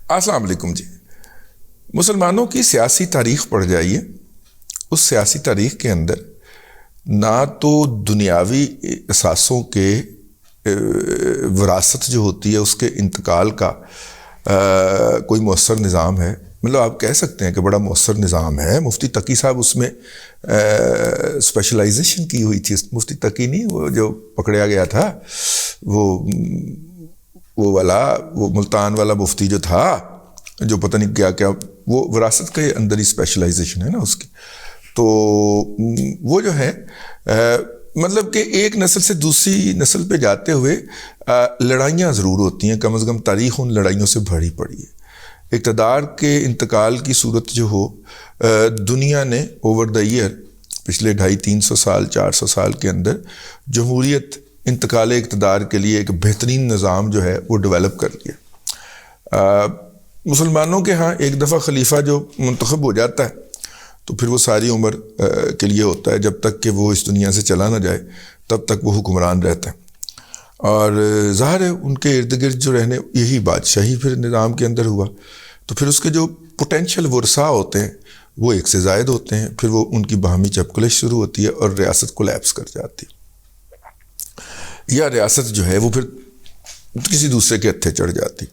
السلام علیکم جی. مسلمانوں کی سیاسی تاریخ پڑھ جائیے. اس سیاسی تاریخ کے اندر نہ تو دنیاوی اثاثوں کے وراثت جو ہوتی ہے اس کے انتقال کا کوئی مؤثر نظام ہے. مطلب آپ کہہ سکتے ہیں کہ بڑا مؤثر نظام ہے. مفتی تقی صاحب اس میں اسپیشلائزیشن کی ہوئی تھی. مفتی تقی نہیں، وہ جو پکڑیا گیا تھا وہ ملتان والا مفتی جو تھا، جو پتہ نہیں کیا کیا، وہ وراثت کے اندر ہی اسپیشلائزیشن ہے نا اس کی. تو وہ جو ہے مطلب کہ ایک نسل سے دوسری نسل پہ جاتے ہوئے لڑائیاں ضرور ہوتی ہیں. کم از کم تاریخ ان لڑائیوں سے بھری پڑی ہے. اقتدار کے انتقال کی صورت جو ہو، دنیا نے اوور دا ایئر پچھلے 250-300 سال 400 سال کے اندر جمہوریت انتقال اقتدار کے لیے ایک بہترین نظام جو ہے وہ ڈیولپ کر لیا. مسلمانوں کے ہاں ایک دفعہ خلیفہ جو منتخب ہو جاتا ہے تو پھر وہ ساری عمر کے لیے ہوتا ہے. جب تک کہ وہ اس دنیا سے چلا نہ جائے تب تک وہ حکمران رہتا ہے. اور ظاہر ہے ان کے ارد گرد جو رہنے، یہی بادشاہی پھر نظام کے اندر ہوا تو پھر اس کے جو پوٹینشیل ورثاء ہوتے ہیں وہ ایک سے زائد ہوتے ہیں. پھر وہ ان کی باہمی چپکلش شروع ہوتی ہے اور ریاست کولیپس کر جاتی ہے، یا ریاست جو ہے وہ پھر کسی دوسرے کے ہتھے چڑھ جاتی.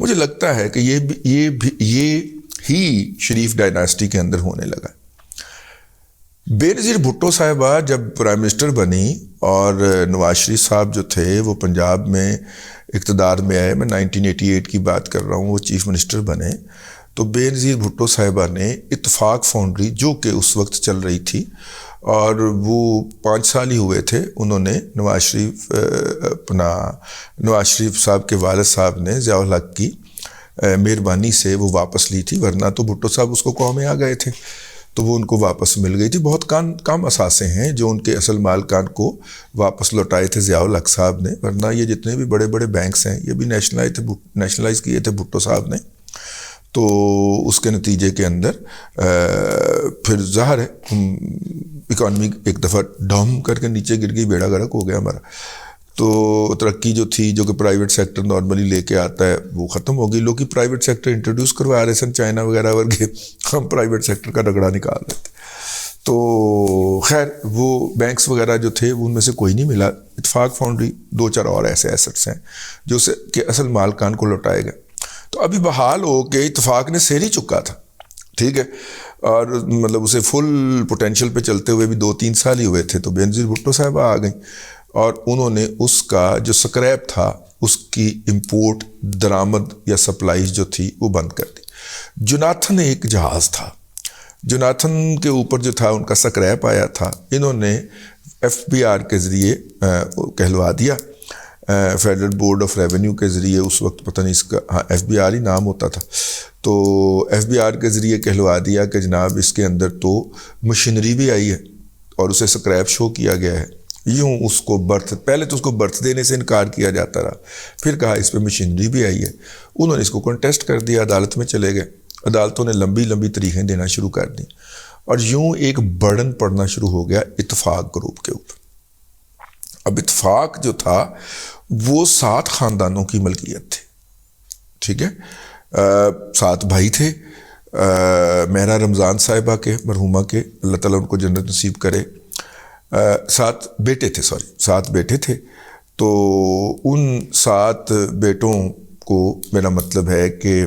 مجھے لگتا ہے کہ یہ ہی شریف ڈائناسٹی کے اندر ہونے لگا. بے نظیر بھٹو صاحبہ جب پرائم منسٹر بنی اور نواز شریف صاحب جو تھے وہ پنجاب میں اقتدار میں آئے، میں 1988 کی بات کر رہا ہوں، وہ چیف منسٹر بنے، تو بے نظیر بھٹو صاحبہ نے اتفاق فاؤنڈری جو کہ اس وقت چل رہی تھی، اور وہ 5 سال ہی ہوئے تھے، انہوں نے نواز شریف صاحب کے والد صاحب نے ضیاء الحق کی مہربانی سے وہ واپس لی تھی. ورنہ تو بھٹو صاحب اس کو قوم میں آ گئے تھے تو وہ ان کو واپس مل گئی تھی. بہت کم اثاثے ہیں جو ان کے اصل مالکان کو واپس لوٹائے تھے ضیاء الحق صاحب نے. ورنہ یہ جتنے بھی بڑے بڑے بینکس ہیں یہ بھی نیشنلائز کیے تھے بھٹو صاحب نے. تو اس کے نتیجے کے اندر پھر ظاہر ہے اکانومی ایک دفعہ ڈاؤن کر کے نیچے گر گئی، بیڑا غرق ہو گیا ہمارا. تو ترقی جو تھی جو کہ پرائیویٹ سیکٹر نارملی لے کے آتا ہے وہ ختم ہو گئی. لوگ پرائیویٹ سیکٹر انٹروڈیوس کروا رہے سن، چائنا وغیرہ ورگے، ہم پرائیویٹ سیکٹر کا رگڑا نکال رہے تھے. تو خیر وہ بینکس وغیرہ جو تھے ان میں سے کوئی نہیں ملا. اتفاق فاؤنڈری 2-4 اور ایسے ایسٹس ہیں جو کہ اصل مالکان کو لوٹائے گئے. تو ابھی بحال ہو کہ اتفاق نے سیر ہی چکا تھا، ٹھیک ہے، اور مطلب اسے فل پوٹینشیل پہ چلتے ہوئے بھی 2-3 سال ہی ہوئے تھے تو بے نظیر بھٹو صاحبہ آ گئیں اور انہوں نے اس کا جو سکریپ تھا اس کی امپورٹ درآمد یا سپلائز جو تھی وہ بند کر دی. جوناتھن ایک جہاز تھا، جوناتھن کے اوپر جو تھا ان کا سکریپ آیا تھا، انہوں نے FBR کے ذریعے کہلوا دیا، فیڈرل بورڈ آف ریونیو کے ذریعے، اس وقت پتہ نہیں اس کا FBR ہی نام ہوتا تھا، تو FBR کے ذریعے کہلوا دیا کہ جناب اس کے اندر تو مشینری بھی آئی ہے اور اسے سکریپ شو کیا گیا ہے. یوں اس کو پہلے تو اس کو برتھ دینے سے انکار کیا جاتا رہا، پھر کہا اس پہ مشینری بھی آئی ہے. انہوں نے اس کو کنٹیسٹ کر دیا، عدالت میں چلے گئے، عدالتوں نے لمبی لمبی تاریخیں دینا شروع کر دیں اور یوں ایک برڈن پڑنا شروع ہو گیا اتفاق گروپ کے اوپر. اب اتفاق جو تھا وہ 7 خاندانوں کی ملکیت تھی، ٹھیک ہے، 7 بھائی تھے. مہرا رمضان صاحبہ کے، مرحومہ کے، اللہ تعالیٰ ان کو جنت نصیب کرے. 7 بیٹے تھے. تو ان 7 بیٹوں کو میرا مطلب ہے کہ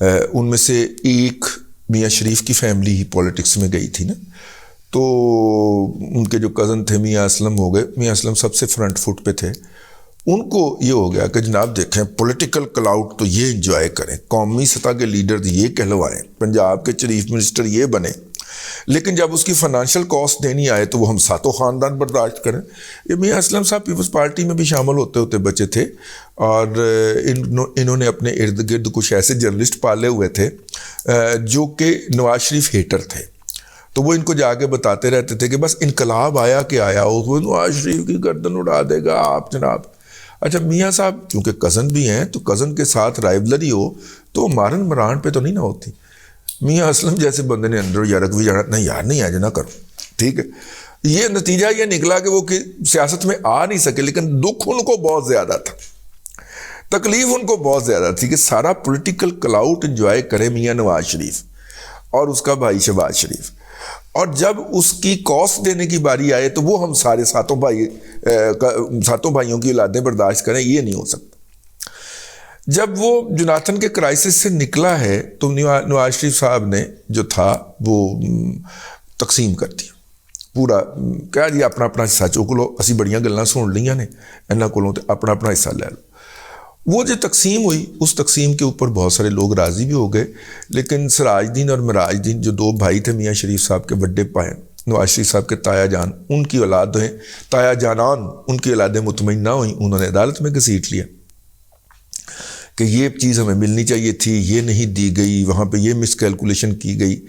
ان میں سے ایک میاں شریف کی فیملی ہی پولیٹکس میں گئی تھی نا، تو ان کے جو کزن تھے میاں اسلم ہو گئے. میاں اسلم سب سے فرنٹ فٹ پہ تھے. ان کو یہ ہو گیا کہ جناب دیکھیں پولیٹیکل کلاؤڈ تو یہ انجوائے کریں، قومی سطح کے لیڈر یہ کہلوائیں، پنجاب کے چیف منسٹر یہ بنے، لیکن جب اس کی فائنانشیل کاسٹ دینی آئے تو وہ ہم 7 خاندان برداشت کریں. یہ میاں اسلم صاحب پیپلز پارٹی میں بھی شامل ہوتے بچے تھے اور انہوں نے اپنے ارد گرد کچھ ایسے جرنلسٹ پالے ہوئے تھے جو کہ نواز شریف ہیٹر تھے. تو وہ ان کو جا کے بتاتے رہتے تھے کہ بس انقلاب آیا کہ آیا وہ نواز شریف کی گردن اڑا دے گا آپ جناب. اچھا میاں صاحب کیونکہ کزن بھی ہیں تو کزن کے ساتھ رائیولری ہو تو مارن مران پہ تو نہیں نہ ہوتی. میاں اسلم جیسے بندے نے اندر یارک بھی جانا، نہیں یار نہیں آج نہ کرو، ٹھیک ہے. یہ نتیجہ یہ نکلا کہ وہ سیاست میں آ نہیں سکے، لیکن دکھ ان کو بہت زیادہ تھا. تکلیف ان کو بہت زیادہ تھی کہ سارا پولیٹیکل کلاؤٹ انجوائے کرے میاں نواز شریف اور اس کا بھائی شہباز شریف، اور جب اس کی کاسٹ دینے کی باری آئے تو وہ ہم سارے ساتوں بھائیوں کی اولادیں برداشت کریں، یہ نہیں ہو سکتا۔ جب وہ جوناتھن کے کرائسس سے نکلا ہے تو نواز شریف صاحب نے جو تھا وہ تقسیم کر دیا پورا، کہا جی اپنا اپنا حصہ چک لو، اسی بڑیاں گلاں سن لیاں نے انہاں کولوں تے اپنا اپنا حصہ لے لو۔ وہ جو تقسیم ہوئی اس تقسیم کے اوپر بہت سارے لوگ راضی بھی ہو گئے، لیکن سراج دین اور مراج دین جو دو بھائی تھے میاں شریف صاحب کے بڑے پائے، نواز شریف صاحب کے تایا جان، ان کی اولاد ہیں تایا جانان، ان کی اولادیں مطمئن نہ ہوئیں، انہوں نے عدالت میں گھسیٹ لیا کہ یہ چیز ہمیں ملنی چاہیے تھی، یہ نہیں دی گئی، وہاں پہ یہ مس کیلکولیشن کی گئی،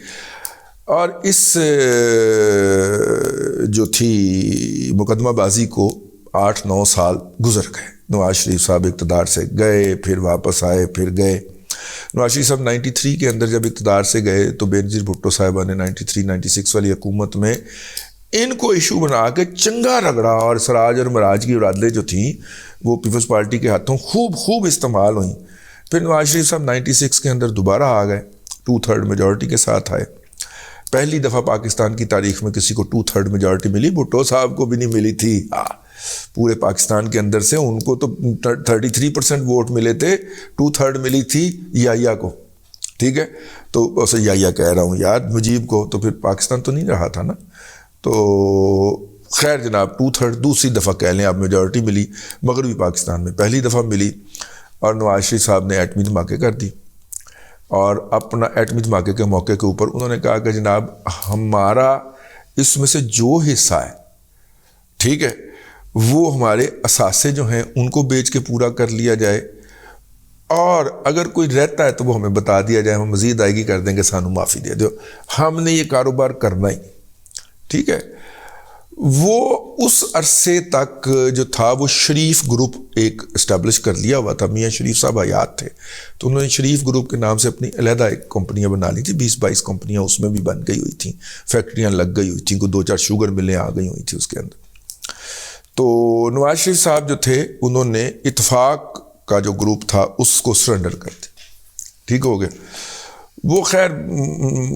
اور اس جو تھی مقدمہ بازی کو 8-9 سال گزر گئے۔ نواز شریف صاحب اقتدار سے گئے، پھر واپس آئے، پھر گئے۔ نواز شریف صاحب 93 کے اندر جب اقتدار سے گئے تو بینظیر بھٹو صاحبہ نے 93-96 والی حکومت میں ان کو ایشو بنا کے چنگا رگڑا، اور سراج اور مراج کی اولادیں جو تھیں وہ پیپلز پارٹی کے ہاتھوں خوب استعمال ہوئیں۔ پھر نواز شریف صاحب 96 کے اندر دوبارہ آ گئے، 2/3 میجورٹی کے ساتھ آئے۔ پہلی دفعہ پاکستان کی تاریخ میں کسی کو 2/3 میجورٹی ملی، بھٹو صاحب کو بھی نہیں ملی تھی پورے پاکستان کے اندر سے، ان کو تو 33% ووٹ ملے تھے، 2/3 ملی تھی یایا کو، ٹھیک ہے، تو اسے یایا کہہ رہا ہوں یار مجیب کو، تو پھر پاکستان تو نہیں رہا تھا نا۔ تو خیر جناب 2/3 دوسری دفعہ کہہ لیں آپ میجورٹی ملی مغربی پاکستان میں، پہلی دفعہ ملی، اور نواز شریف صاحب نے ایٹمی دھماکے کر دی، اور اپنا ایٹمی دھماکے کے موقع کے اوپر انہوں نے کہا کہ جناب ہمارا اس میں سے جو حصہ ہے، ٹھیک ہے، وہ ہمارے اثاثے جو ہیں ان کو بیچ کے پورا کر لیا جائے، اور اگر کوئی رہتا ہے تو وہ ہمیں بتا دیا جائے، ہم مزید ادائیگی کر دیں گے، سانو معافی دے دو، ہم نے یہ کاروبار کرنا ہی، ٹھیک ہے۔ وہ اس عرصے تک جو تھا وہ شریف گروپ ایک اسٹیبلش کر لیا ہوا تھا، میاں شریف صاحب حیات تھے تو انہوں نے شریف گروپ کے نام سے اپنی علیحدہ ایک کمپنیاں بنا لی تھی، 20-22 کمپنیاں اس میں بھی بن گئی ہوئی تھیں، فیکٹریاں لگ گئی ہوئی تھیں، کوئی 2-4 شوگر ملیں آ گئی ہوئی تھیں اس کے اندر۔ تو نواز شریف صاحب جو تھے انہوں نے اتفاق کا جو گروپ تھا اس کو سرنڈر کر دیا، ٹھیک ہو گیا۔ وہ خیر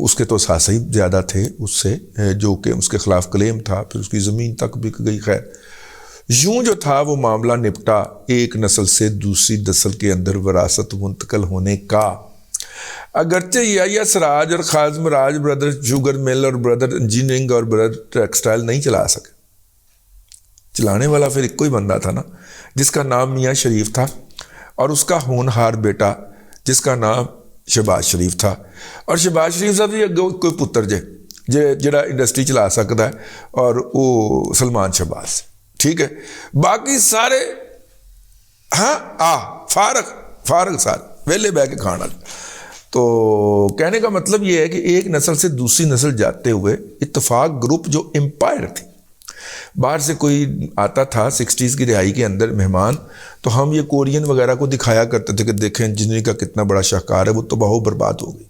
اس کے تو اثاثے ہی زیادہ تھے اس سے، جو کہ اس کے خلاف کلیم تھا، پھر اس کی زمین تک بک گئی۔ خیر یوں جو تھا وہ معاملہ نپٹا، ایک نسل سے دوسری نسل کے اندر وراثت منتقل ہونے کا۔ اگرچہ یا سراج اور خازم راج بردر شوگر مل اور بردر انجینئرنگ اور بردر ٹیکسٹائل نہیں چلا سکے، چلانے والا پھر ایک کوئی بندہ تھا نا جس کا نام میاں شریف تھا، اور اس کا ہونہار بیٹا جس کا نام شہباز شریف تھا، اور شہباز شریف صاحب یہ کوئی پتر جڑا انڈسٹری چلا سکتا ہے، اور وہ سلمان شہباز، ٹھیک ہے، باقی سارے فارغ سارے ویلے بہ کے کھانا۔ تو کہنے کا مطلب یہ ہے کہ ایک نسل سے دوسری نسل جاتے ہوئے اتفاق گروپ جو امپائر تھی، باہر سے کوئی آتا تھا 60s کی دہائی کے اندر مہمان، تو ہم یہ کورین وغیرہ کو دکھایا کرتے تھے کہ دیکھیں انجینئرنگ کا کتنا بڑا شاہکار ہے، وہ تباہ و برباد ہو گئی۔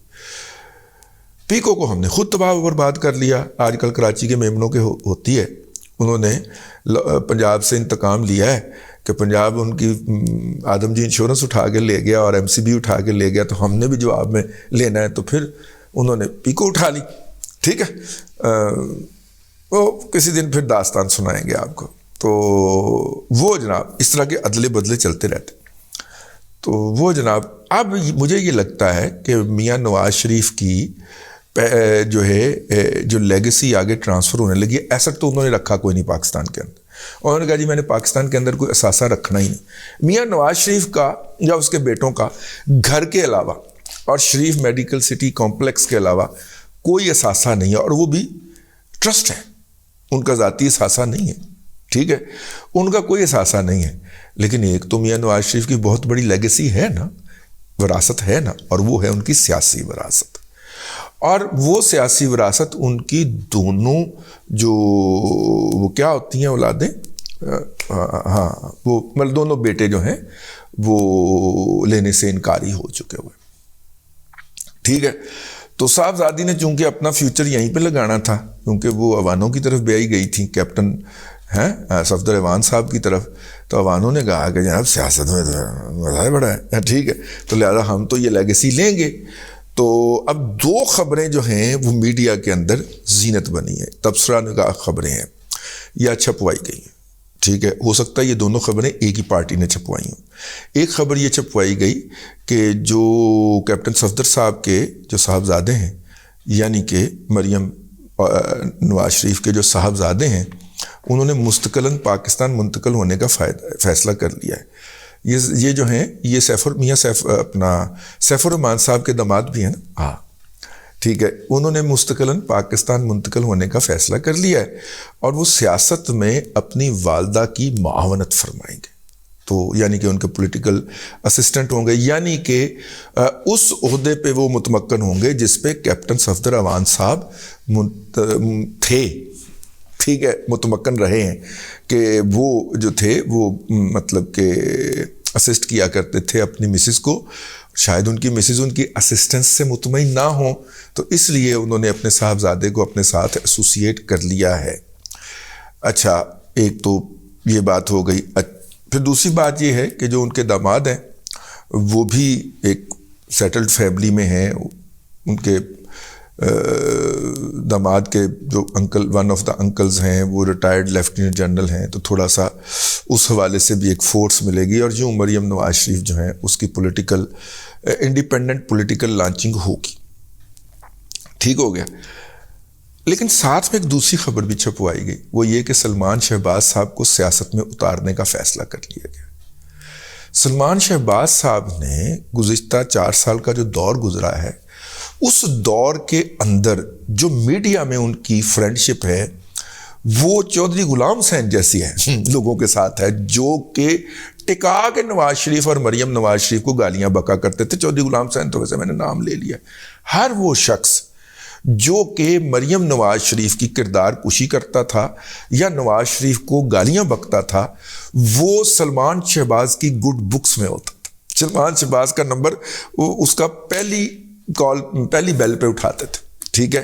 پیکو کو ہم نے خود تباہ و برباد کر لیا، آج کل کراچی کے میمنوں کے ہوتی ہے، انہوں نے پنجاب سے انتقام لیا ہے کہ پنجاب ان کی آدم جی انشورنس اٹھا کے لے گیا اور MCB اٹھا کے لے گیا، تو ہم نے بھی جواب میں لینا ہے، تو پھر انہوں نے پیکو اٹھا لی، ٹھیک ہے۔ وہ کسی دن پھر داستان سنائیں گے آپ کو۔ تو وہ جناب اس طرح کے عدلے بدلے چلتے رہتے، تو وہ جناب اب مجھے یہ لگتا ہے کہ میاں نواز شریف کی جو ہے جو لیگیسی آگے ٹرانسفر ہونے لگی، ایسٹ تو انہوں نے رکھا کوئی نہیں پاکستان کے اندر، انہوں نے کہا جی میں نے پاکستان کے اندر کوئی اثاثہ رکھنا ہی نہیں۔ میاں نواز شریف کا یا اس کے بیٹوں کا گھر کے علاوہ اور شریف میڈیکل سٹی کمپلیکس کے علاوہ کوئی اثاثہ نہیں ہے، اور وہ بھی ٹرسٹ ہے، ان کا ذاتی اثاثہ نہیں ہے، ٹھیک ہے، ان کا کوئی اثاثہ نہیں ہے۔ لیکن ایک تو میاں نواز شریف کی بہت بڑی لیگیسی ہے نا، وراثت ہے نا، اور وہ ہے ان کی سیاسی وراثت، اور وہ سیاسی وراثت ان کی دونوں جو وہ کیا ہوتی ہیں اولادیں، وہ مطلب دونوں بیٹے جو ہیں وہ لینے سے انکاری ہو چکے ہوئے، ٹھیک ہے۔ تو صاحبزادی نے چونکہ اپنا فیوچر یہیں پہ لگانا تھا، کیونکہ وہ عوانوں کی طرف بیائی گئی تھیں، کیپٹن ہیں صفدر ایوان صاحب کی طرف، تو ایوانوں نے کہا کہ جناب سیاست میں تو مزہ بڑا ہے، ٹھیک ہے، تو لہٰذا ہم تو یہ لیگیسی لیں گے. تو اب دو خبریں جو ہیں وہ میڈیا کے اندر زینت بنی ہیں، تبصرہ نگاہ خبریں ہیں یا چھپوائی گئی ہیں، ٹھیک ہے. ہو سکتا ہے یہ دونوں خبریں ایک ہی پارٹی نے چھپوائی ہوں. ایک خبر یہ چھپوائی گئی کہ جو کیپٹن صفدر صاحب کے جو صاحبزادے ہیں، یعنی کہ مریم نواز شریف کے جو صاحبزادے ہیں، انہوں نے مستقلاً پاکستان منتقل ہونے کا فیصلہ کر لیا ہے. یہ جو ہیں یہ سیف الرحمان صاحب کے داماد بھی ہیں نا، ہاں ٹھیک ہے، انہوں نے مستقلاً پاکستان منتقل ہونے کا فیصلہ کر لیا ہے اور وہ سیاست میں اپنی والدہ کی معاونت فرمائیں گے. تو یعنی کہ ان کے پولیٹیکل اسسٹنٹ ہوں گے، یعنی کہ اس عہدے پہ وہ متمکن ہوں گے جس پہ کیپٹن صفدر ایوان صاحب تھے، ٹھیک ہے، متمکن رہے ہیں کہ وہ جو تھے وہ مطلب کہ اسسٹ کیا کرتے تھے اپنی مسز کو. شاید ان کی مسز ان کی اسسٹنس سے مطمئن نہ ہوں، تو اس لیے انہوں نے اپنے صاحبزادے کو اپنے ساتھ ایسوسیٹ کر لیا ہے. اچھا، ایک تو یہ بات ہو گئی. پھر دوسری بات یہ ہے کہ جو ان کے داماد ہیں وہ بھی ایک سیٹلڈ فیملی میں ہیں. ان کے داماد کے جو ون آف دا انکلز ہیں وہ ریٹائرڈ لیفٹیننٹ جنرل ہیں، تو تھوڑا سا اس حوالے سے بھی ایک فورس ملے گی. اور جو مریم نواز شریف جو ہیں اس کی پولیٹیکل انڈیپینڈنٹ پولیٹیکل لانچنگ ہوگی. ٹھیک ہو گیا. لیکن ساتھ میں ایک دوسری خبر بھی چھپوائی گئی، وہ یہ کہ سلمان شہباز صاحب کو سیاست میں اتارنے کا فیصلہ کر لیا گیا. سلمان شہباز صاحب نے گزشتہ 4 سال کا جو دور گزرا ہے، اس دور کے اندر جو میڈیا میں ان کی فرینڈشپ ہے وہ چودھری غلام حسین جیسی ہے لوگوں کے ساتھ ہے، جو کہ ٹکا کے نواز شریف اور مریم نواز شریف کو گالیاں بکا کرتے تھے. چودھری غلام حسین تو ویسے میں نے نام لے لیا. ہر وہ شخص جو کہ مریم نواز شریف کی کردار کشی کرتا تھا یا نواز شریف کو گالیاں بکتا تھا، وہ سلمان شہباز کی گڈ بکس میں ہوتا تھا. سلمان شہباز کا نمبر اس کا پہلی بیل پہ اٹھاتے تھے. ٹھیک ہے.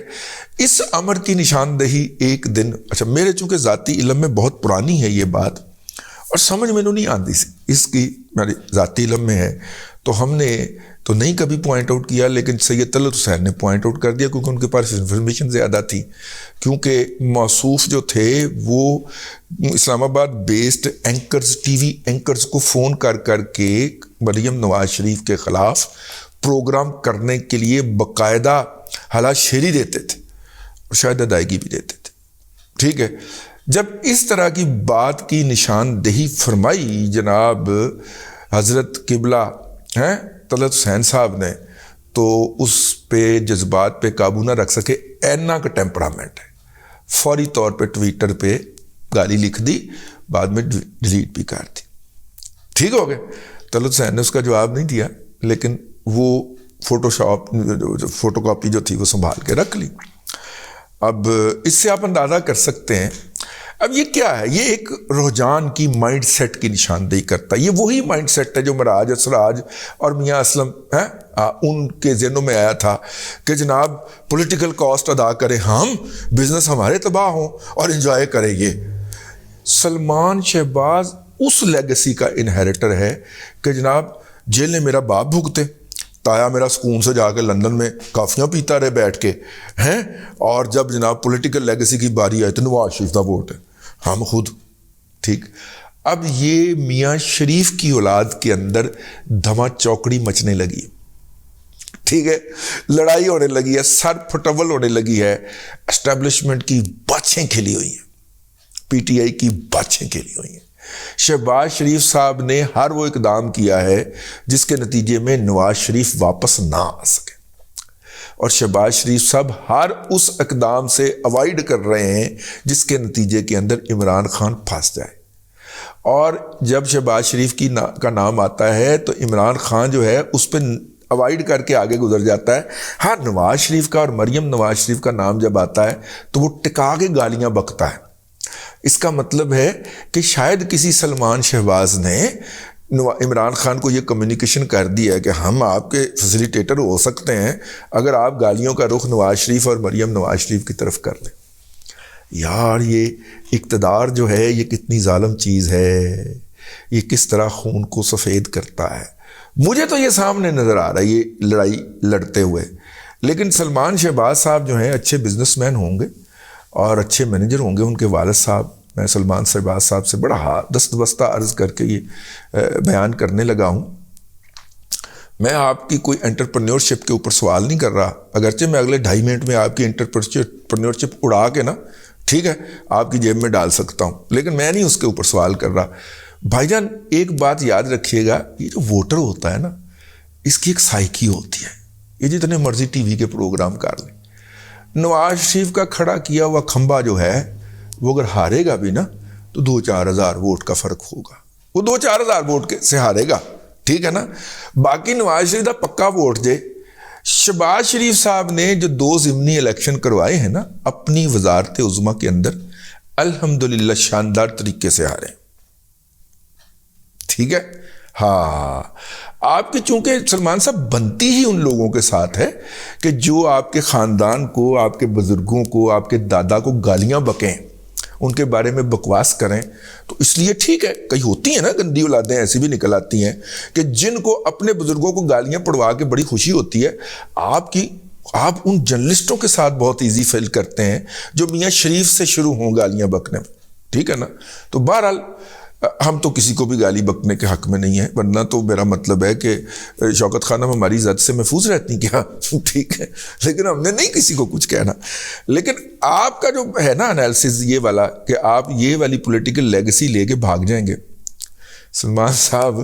اس امر کی نشاندہی ایک دن، اچھا میرے چونکہ ذاتی علم میں بہت پرانی ہے یہ بات اور سمجھ میں نہیں آتی سی اس کی، میرے ذاتی علم میں ہے، تو ہم نے تو نہیں کبھی پوائنٹ آؤٹ کیا، لیکن سید طلعت حسین نے پوائنٹ آؤٹ کر دیا کیونکہ ان کے پاس انفارمیشن زیادہ تھی. کیونکہ موصوف جو تھے وہ اسلام آباد based anchors, T V anchors کو فون کر کے مریم نواز شریف کے خلاف پروگرام کرنے کے لیے باقاعدہ حالات شیری دیتے تھے اور شاید ادائیگی بھی دیتے تھے. ٹھیک ہے. جب اس طرح کی بات کی نشاندہی فرمائی جناب حضرت قبلہ ہیں طلعت حسین صاحب نے، تو اس پہ جذبات پہ قابو نہ رکھ سکے. اینا کا ٹیمپرامنٹ ہے، فوری طور پہ ٹویٹر پہ گالی لکھ دی، بعد میں ڈیلیٹ بھی کر دی. ٹھیک ہو گیا. طلعت حسین نے اس کا جواب نہیں دیا، لیکن وہ فوٹو کاپی جو تھی وہ سنبھال کے رکھ لی. اب اس سے آپ اندازہ کر سکتے ہیں اب یہ کیا ہے. یہ ایک رجحان کی مائنڈ سیٹ کی نشاندہی کرتا ہے. یہ وہی مائنڈ سیٹ ہے جو مراج اسراج اور میاں اسلم ہیں ان کے ذہنوں میں آیا تھا کہ جناب پولیٹیکل کاسٹ ادا کریں ہم، بزنس ہمارے تباہ ہوں اور انجوائے کریں. یہ سلمان شہباز اس لیگیسی کا انہیریٹر ہے کہ جناب جیل نے میرا باپ بھگتے، تایا میرا سکون سے جا کے لندن میں کافیاں پیتا رہے بیٹھ کے ہیں، اور جب جناب پولیٹیکل لیگیسی کی باری آئی تو نواز شریف کا ووٹ ہے ہم خود. ٹھیک. اب یہ میاں شریف کی اولاد کے اندر دھما چوکڑی مچنے لگی ہے. ٹھیک ہے. لڑائی ہونے لگی ہے، سر پھٹول ہونے لگی ہے. اسٹیبلشمنٹ کی باچھیں کھلی ہوئی ہیں، پی ٹی آئی کی باچھیں کھلی ہوئی ہیں. شہباز شریف صاحب نے ہر وہ اقدام کیا ہے جس کے نتیجے میں نواز شریف واپس نہ آ سکے، اور شہباز شریف صاحب ہر اس اقدام سے اوائڈ کر رہے ہیں جس کے نتیجے کے اندر عمران خان پھنس جائے. اور جب شہباز شریف کا نام آتا ہے تو عمران خان جو ہے اس پہ اوائڈ کر کے آگے گزر جاتا ہے. ہاں، نواز شریف کا اور مریم نواز شریف کا نام جب آتا ہے تو وہ ٹکا کے گالیاں بکتا ہے. اس کا مطلب ہے کہ شاید کسی سلمان شہباز نے عمران خان کو یہ کمیونیکیشن کر دیا ہے کہ ہم آپ کے فیسیلیٹیٹر ہو سکتے ہیں اگر آپ گالیوں کا رخ نواز شریف اور مریم نواز شریف کی طرف کر لیں. یار یہ اقتدار جو ہے یہ کتنی ظالم چیز ہے، یہ کس طرح خون کو سفید کرتا ہے. مجھے تو یہ سامنے نظر آ رہا ہے یہ لڑائی لڑتے ہوئے. لیکن سلمان شہباز صاحب جو ہیں اچھے بزنس مین ہوں گے اور اچھے مینیجر ہوں گے. ان کے والد صاحب، میں سلمان شہباز صاحب سے بڑا دستبستہ عرض کر کے یہ بیان کرنے لگا ہوں. میں آپ کی کوئی انٹرپرینیورشپ کے اوپر سوال نہیں کر رہا، اگرچہ میں اگلے 2.5 منٹ میں آپ کی انٹرپرینیورشپ اڑا کے نا، ٹھیک ہے، آپ کی جیب میں ڈال سکتا ہوں، لیکن میں نہیں اس کے اوپر سوال کر رہا. بھائی جان ایک بات یاد رکھیے گا، یہ جو ووٹر ہوتا ہے نا، اس کی ایک سائیکی ہوتی ہے. یہ جتنے مرضی ٹی وی کے پروگرام کر لیں، نواز شریف کا کھڑا کیا ہوا کھمبا جو ہے وہ اگر ہارے گا بھی نا تو 2-4 ہزار ووٹ کا فرق ہوگا. وہ 2-4 ہزار ووٹ سے ہارے گا، ٹھیک ہے نا. باقی نواز شریف کا پکا ووٹ دے. شہباز شریف صاحب نے جو 2 ضمنی الیکشن کروائے ہیں نا اپنی وزارت عظمیٰ کے اندر، الحمدللہ شاندار طریقے سے ہارے. ٹھیک ہے. ہاں آپ کی چونکہ سلمان صاحب بنتی ہی ان لوگوں کے ساتھ ہے کہ جو آپ کے خاندان کو، آپ کے بزرگوں کو، آپ کے دادا کو گالیاں بکیں، ان کے بارے میں بکواس کریں. تو اس لیے ٹھیک ہے، کئی ہوتی ہیں نا گندی اولادیں ایسی بھی نکل آتی ہیں کہ جن کو اپنے بزرگوں کو گالیاں پڑوا کے بڑی خوشی ہوتی ہے. آپ ان جرنلسٹوں کے ساتھ بہت ایزی فیل کرتے ہیں جو میاں شریف سے شروع ہوں گالیاں بکنے میں، ٹھیک ہے نا. تو بہرحال ہم تو کسی کو بھی گالی بکنے کے حق میں نہیں ہیں، ورنہ تو میرا مطلب ہے کہ شوکت خانم ہماری ذات سے محفوظ رہتی کیا، ٹھیک ہے. لیکن ہم نے نہیں کسی کو کچھ کہنا. لیکن آپ کا جو ہے نا انالیسز یہ والا کہ آپ یہ والی پولیٹیکل لیگیسی لے کے بھاگ جائیں گے، سلمان صاحب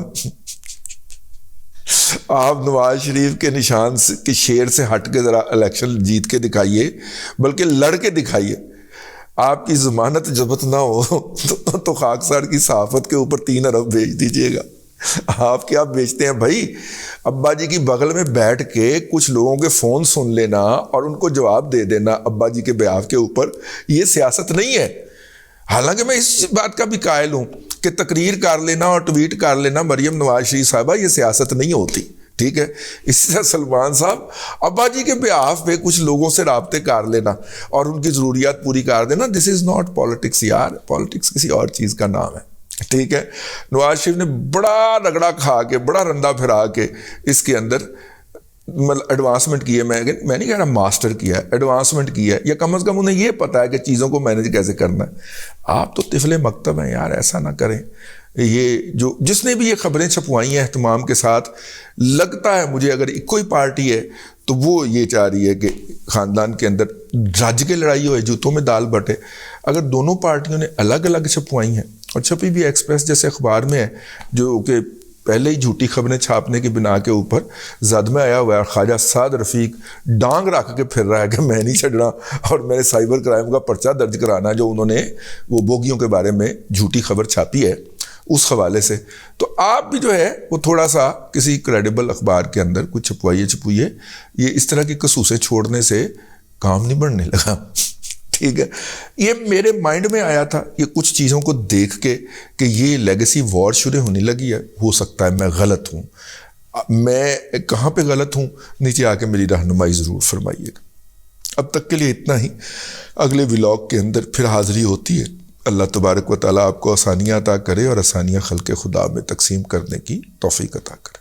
آپ نواز شریف کے نشان کے شیر سے ہٹ کے ذرا الیکشن جیت کے دکھائیے، بلکہ لڑ کے دکھائیے. آپ کی ضمانت ضبط نہ ہو تو خاکسار کی صحافت کے اوپر 3 ارب بھیج دیجئے گا. آپ کیا بیچتے ہیں بھائی؟ ابا جی کی بغل میں بیٹھ کے کچھ لوگوں کے فون سن لینا اور ان کو جواب دے دینا ابا جی کے بیاف کے اوپر، یہ سیاست نہیں ہے. حالانکہ میں اس بات کا بھی قائل ہوں کہ تقریر کر لینا اور ٹویٹ کر لینا مریم نواز شریف صاحبہ یہ سیاست نہیں ہوتی، ٹھیک ہے. اسی طرح سلمان صاحب ابا جی کے بیاف پہ کچھ لوگوں سے رابطے کر لینا اور ان کی ضروریات پوری کر دینا، دس از ناٹ پالیٹکس یار. پالیٹکس کسی اور چیز کا نام ہے، ٹھیک ہے. نواز شریف نے بڑا رگڑا کھا کے، بڑا رندہ پھرا کے اس کے اندر ایڈوانسمنٹ کی ہے. میں نہیں کہہ رہا ماسٹر کیا ہے، ایڈوانسمنٹ کی ہے، یا کم از کم انہیں یہ پتا ہے کہ چیزوں کو مینیج کیسے کرنا ہے. آپ تو طفل مکتب ہیں یار، ایسا نہ کریں. یہ جس نے بھی یہ خبریں چھپوائی ہیں اہتمام کے ساتھ، لگتا ہے مجھے اگر کوئی پارٹی ہے تو وہ یہ چاہ رہی ہے کہ خاندان کے اندر رج کے لڑائی ہوئے، جوتوں میں دال بٹے. اگر دونوں پارٹیوں نے الگ الگ چھپوائی ہیں، اور چھپی بھی ایکسپریس جیسے اخبار میں ہے جو کہ پہلے ہی جھوٹی خبریں چھاپنے کی بنا کے اوپر زد میں آیا ہوا ہے، خواجہ سعد رفیق ڈانگ رکھ کے پھر رہا ہے کہ میں نہیں چھڑنا اور میں نے سائبر کرائم کا پرچہ درج کرانا جو انہوں نے وہ بوگیوں کے بارے میں جھوٹی خبر چھاپی ہے اس حوالے سے. تو آپ بھی جو ہے وہ تھوڑا سا کسی کریڈیبل اخبار کے اندر کچھ چھپوئیے. یہ اس طرح کی قصوصیں چھوڑنے سے کام نہیں بڑھنے لگا، ٹھیک ہے. یہ میرے مائنڈ میں آیا تھا یہ کچھ چیزوں کو دیکھ کے کہ یہ لیگیسی وار شروع ہونے لگی ہے. ہو سکتا ہے میں غلط ہوں، میں کہاں پہ غلط ہوں نیچے آ کے میری رہنمائی ضرور فرمائیے گا. اب تک کے لیے اتنا ہی. اگلے ولاگ کے اندر پھر حاضری ہوتی ہے. اللہ تبارک و تعالیٰ آپ کو آسانیاں عطا کرے اور آسانیاں خلق خدا میں تقسیم کرنے کی توفیق عطا کرے.